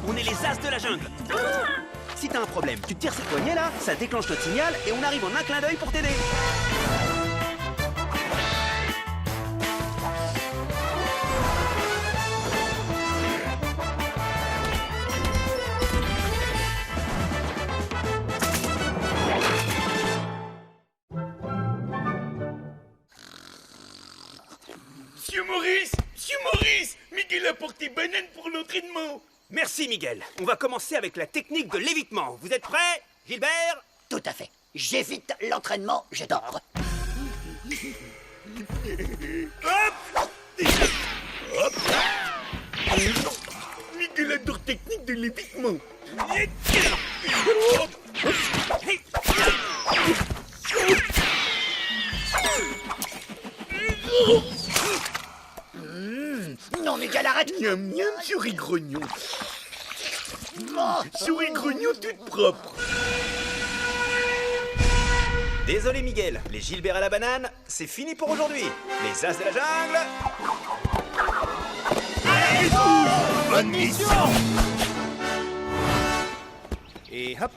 On est les as de la jungle. Si t'as un problème, tu tires cette poignée là, ça déclenche notre signal et on arrive en un clin d'œil pour t'aider. Monsieur Maurice, Miguel a porté banane pour l'entraînement. Merci Miguel. On va commencer avec la technique de l'évitement. Vous êtes prêts, Gilbert? Tout à fait. J'évite l'entraînement, je dors. Hop. Miguel adore technique de l'évitement. Non, Miguel, arrête. Miam miam, souris grognon. Oh. Souris grognon toute propre. Désolé Miguel, les Gilbert à la banane, c'est fini pour aujourd'hui. Les as de la jungle. Bonne mission. Et hop.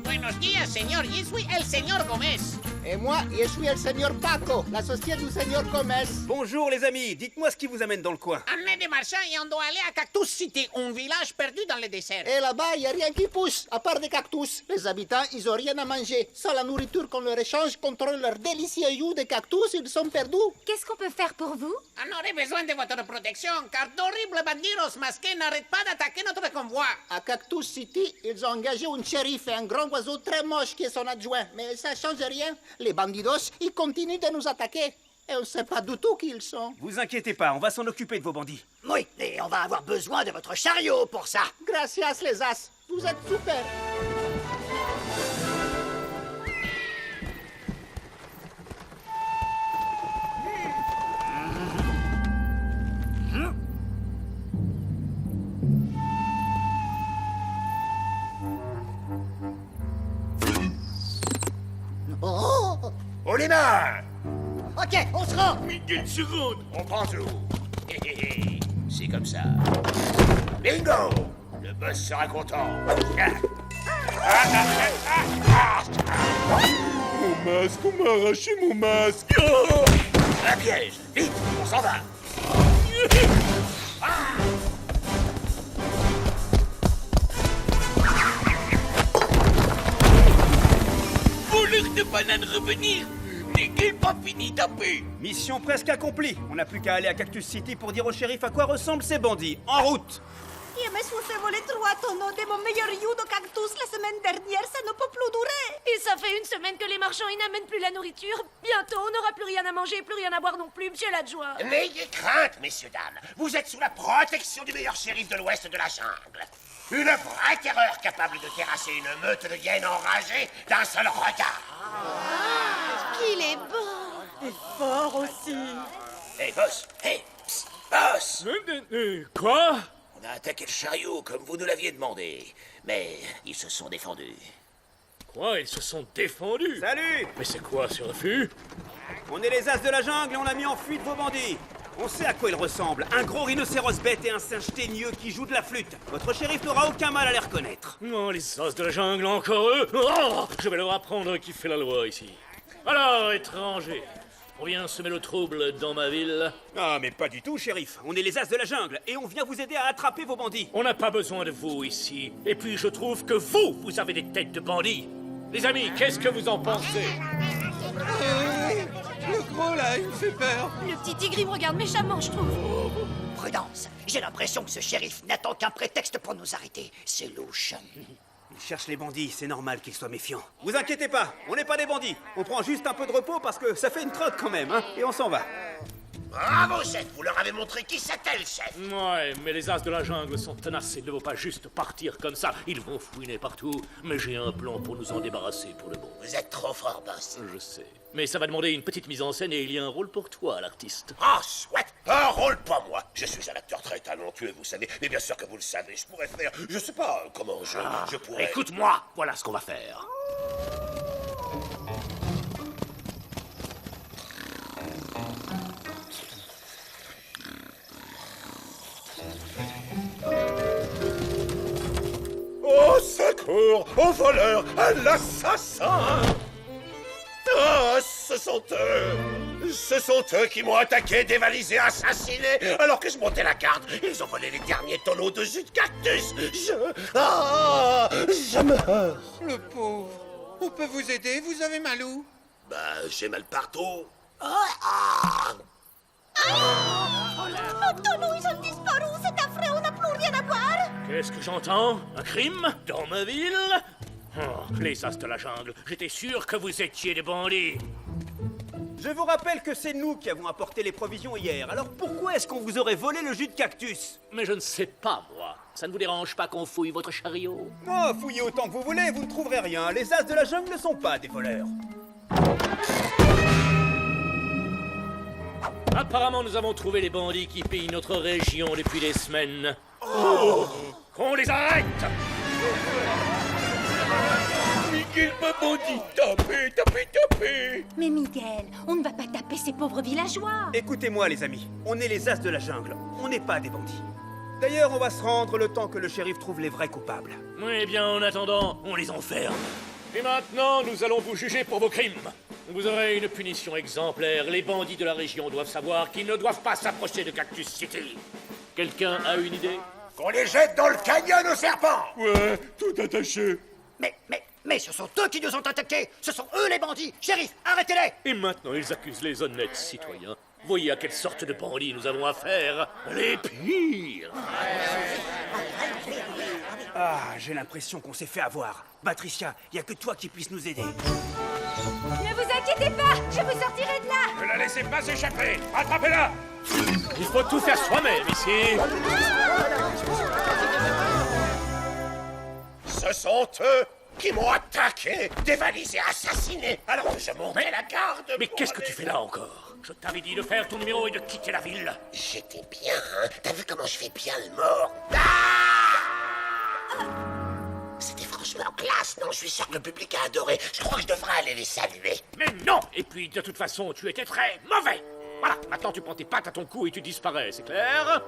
Buenos días, señor. Yo soy el señor Gómez. Et moi, je suis le Seigneur Paco, l'associé du Seigneur Gomez. Bonjour les amis, dites-moi ce qui vous amène dans le coin. On est des marchands et on doit aller à Cactus City, un village perdu dans le désert. Et là-bas, il n'y a rien qui pousse, à part des cactus. Les habitants, ils n'ont rien à manger. Sans la nourriture qu'on leur échange contre leur délicieux you de cactus, ils sont perdus. Qu'est-ce qu'on peut faire pour vous? On aurait besoin de votre protection, car d'horribles bandidos masqués n'arrêtent pas d'attaquer notre convoi. À Cactus City, ils ont engagé un shérif et un grand oiseau très moche qui est son adjoint. Mais ça change rien. Les bandidos, ils continuent de nous attaquer. Et on ne sait pas du tout qui ils sont. Vous inquiétez pas, on va s'en occuper de vos bandits. Oui, et on va avoir besoin de votre chariot pour ça. Gracias, les as. Vous êtes super. Oh! Oh les mains. Ok, on se rend. Miguel se rend. On prend tout. C'est comme ça. Bingo! Le boss sera content. Mon masque, on m'a arraché mon masque. Oh. Un piège. Vite, on s'en va. Voleur de banane revenir. Miguel pas fini taper. Mission presque accomplie. On n'a plus qu'à aller à Cactus City pour dire au shérif à quoi ressemblent ces bandits. En route. Je me suis fait voler 3 tonneaux de mon meilleur you de cactus la semaine dernière, ça ne peut plus durer. Et ça fait une semaine que les marchands ils n'amènent plus la nourriture. Bientôt, on n'aura plus rien à manger, plus rien à boire non plus, monsieur l'adjoint. N'ayez crainte, messieurs, dames. Vous êtes sous la protection du meilleur shérif de l'ouest de la jungle. Une vraie terreur capable de terrasser une meute de hyènes enragées d'un seul regard. Qu'il est beau. Et fort aussi. Hé, boss. Hé, boss. Quoi? On a attaqué le chariot comme vous nous l'aviez demandé. Mais ils se sont défendus. Quoi? Ils se sont défendus. Salut. Mais c'est quoi ce refus? On est les as de la jungle et on a mis en fuite vos bandits. On sait à quoi ils ressemblent. Un gros rhinocéros bête et un singe teigneux qui joue de la flûte. Votre shérif n'aura aucun mal à les reconnaître. Non, les os de la jungle, encore eux. Oh, je vais leur apprendre qui fait la loi ici. Alors, étranger, on vient semer le trouble dans ma ville. Ah, mais pas du tout, shérif. On est les as de la jungle et on vient vous aider à attraper vos bandits. On n'a pas besoin de vous ici. Et puis, je trouve que vous avez des têtes de bandits. Les amis, qu'est-ce que vous en pensez? Le gros là, il me fait peur. Le petit tigre il me regarde méchamment, je trouve. Prudence, j'ai l'impression que ce shérif n'attend qu'un prétexte pour nous arrêter. C'est louche. Ils cherchent les bandits, c'est normal qu'ils soient méfiants. Vous inquiétez pas, on n'est pas des bandits. On prend juste un peu de repos parce que ça fait une trotte quand même, hein, et on s'en va. Bravo, chef. Vous leur avez montré qui c'était, le chef. Ouais, mais les as de la jungle sont tenaces et ne vont pas juste partir comme ça. Ils vont fouiner partout. Mais j'ai un plan pour nous en débarrasser pour le bon. Vous êtes trop fort, boss. Je sais. Mais ça va demander une petite mise en scène et il y a un rôle pour toi, l'artiste. Ah, chouette. Un rôle pas moi. Je suis un acteur très talentueux, vous savez. Mais bien sûr que vous le savez, je pourrais faire... Je sais pas comment je pourrais... Écoute-moi, voilà ce qu'on va faire. secours aux voleurs, à l'assassin! Ah, ce sont eux qui m'ont attaqué, dévalisé, assassiné, alors que je montais la garde. Ils ont volé les derniers tonneaux de jus de cactus. Je meurs. Le pauvre. On peut vous aider? Vous avez mal où? Bah, j'ai mal partout. Nos tonneaux, ils ont disparu. C'est affreux, on n'a plus rien à boire. Qu'est-ce que j'entends? Un crime? Dans ma ville? Oh, les as de la jungle, j'étais sûr que vous étiez des bandits. Je vous rappelle que c'est nous qui avons apporté les provisions hier. Alors pourquoi est-ce qu'on vous aurait volé le jus de cactus? Mais je ne sais pas, moi. Ça ne vous dérange pas qu'on fouille votre chariot? Oh, fouillez autant que vous voulez, vous ne trouverez rien. Les as de la jungle ne sont pas des voleurs. Apparemment, nous avons trouvé les bandits qui pillent notre région depuis des semaines. Oh! Qu'on les arrête! Miguel, ma bandit, tapez! Mais Miguel, on ne va pas taper ces pauvres villageois. Écoutez-moi, les amis. On est les as de la jungle. On n'est pas des bandits. D'ailleurs, on va se rendre le temps que le shérif trouve les vrais coupables. Eh bien, en attendant, on les enferme. Et maintenant, nous allons vous juger pour vos crimes. Vous aurez une punition exemplaire. Les bandits de la région doivent savoir qu'ils ne doivent pas s'approcher de Cactus City. Quelqu'un a une idée? Qu'on les jette dans le canyon aux serpents! Ouais, tout attaché. Mais ce sont eux qui nous ont attaqués. Ce sont eux les bandits. Shérif, arrêtez-les. Et maintenant, ils accusent les honnêtes citoyens. Voyez à quelle sorte de bandits nous avons affaire. Les pires. Ah, j'ai l'impression qu'on s'est fait avoir. Patricia, il n'y a que toi qui puisse nous aider. Ne vous inquiétez pas, je vous sortirai de là. Ne la laissez pas s'échapper! Attrapez-la! Il faut tout faire soi-même ici. Ce sont eux qui m'ont attaqué, dévalisé, assassiné, alors que je montais la garde. Mais qu'est-ce que tu fais là encore? Je t'avais dit de faire ton numéro et de quitter la ville. J'étais bien, hein? T'as vu comment je fais bien le mort? C'était franchement classe, non? Je suis sûr que le public a adoré. Je crois que je devrais aller les saluer. Mais non! Et puis, de toute façon, tu étais très mauvais. Voilà, maintenant tu prends tes pattes à ton cou et tu disparais, c'est clair?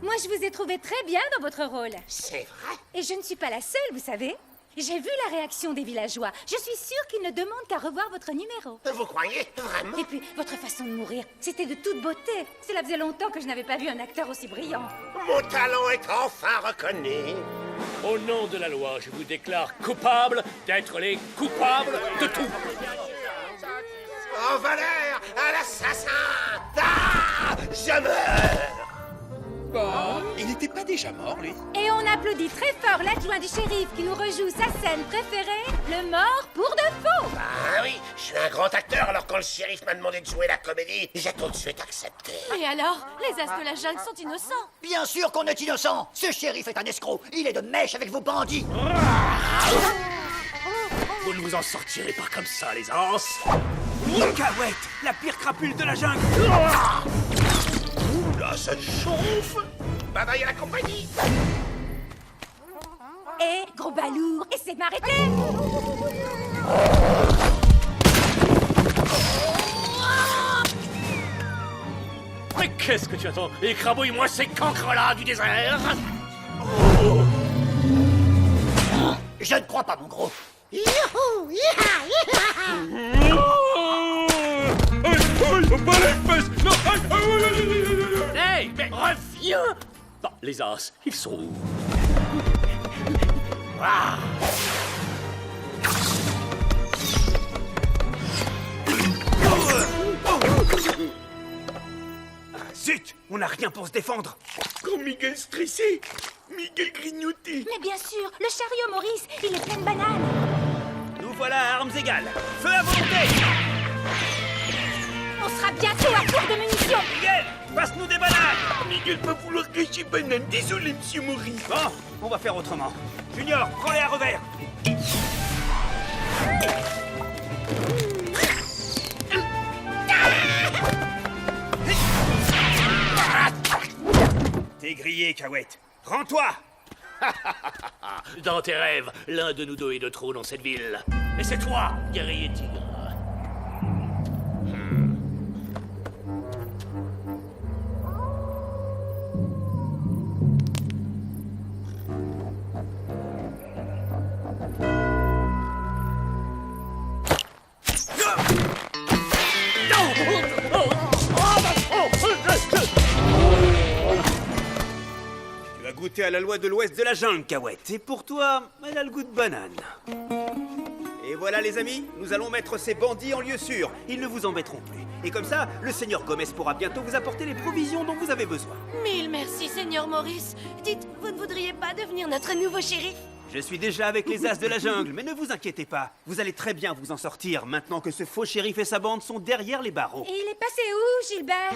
Moi, je vous ai trouvé très bien dans votre rôle. C'est vrai? Et je ne suis pas la seule, vous savez. J'ai vu la réaction des villageois. Je suis sûre qu'ils ne demandent qu'à revoir votre numéro. Vous croyez? Vraiment? Et puis, votre façon de mourir, c'était de toute beauté. Cela faisait longtemps que je n'avais pas vu un acteur aussi brillant. Mon talent est enfin reconnu. Au nom de la loi, je vous déclare coupable d'être les coupables de tout. Au voleur, à l'assassin! Ah! Je meurs! Bon, il n'était pas déjà mort, lui? Et on applaudit très fort l'adjoint du shérif qui nous rejoue sa scène préférée, le mort pour de faux. Ah oui, je suis un grand acteur, alors quand le shérif m'a demandé de jouer la comédie, j'ai tout de suite accepté. Et alors, les as de la jungle sont innocents. Bien sûr qu'on est innocent. Ce shérif est un escroc. Il est de mèche avec vos bandits. Vous ne vous en sortirez pas comme ça, les anses. Cahouette, la pire crapule de la jungle. Là, ça chauffe. Bye bye à la compagnie. Et gros balourd, essaie de m'arrêter. Mais qu'est-ce que tu attends? Écrabouille-moi ces cancres-là du désert. Je ne crois pas, mon gros. Youhou! Yeeha! Pas les fesses! Non! Hey, mais reviens! Bon, les as, ils sont où? Ah. Zut, on n'a rien pour se défendre. Quand Miguel stressé, Miguel grignoté. Mais bien sûr, le chariot Maurice, il est plein de bananes. Nous voilà à armes égales. Feu à volonté. On sera bientôt à court de munitions. Miguel, passe-nous des bananes. Miguel va vouloir gâcher banane. Désolé, monsieur Maurice. Bon, on va faire autrement. Junior, prends-les à revers. T'es grillé, Cahouette. Rends-toi. Dans tes rêves, l'un de nous deux est de trop dans cette ville. Et c'est toi, guerrier tigre. conformité à la loi de l'ouest de la jungle, Cahouette. Et pour toi, elle a le goût de banane. Et voilà les amis, nous allons mettre ces bandits en lieu sûr. Ils ne vous embêteront plus. Et comme ça, le seigneur Gomez pourra bientôt vous apporter les provisions dont vous avez besoin. Mille merci, Seigneur Maurice. Dites, vous ne voudriez pas devenir notre nouveau shérif? Je suis déjà avec les as de la jungle, mais ne vous inquiétez pas. Vous allez très bien vous en sortir maintenant que ce faux shérif et sa bande sont derrière les barreaux. Et il est passé où, Gilbert?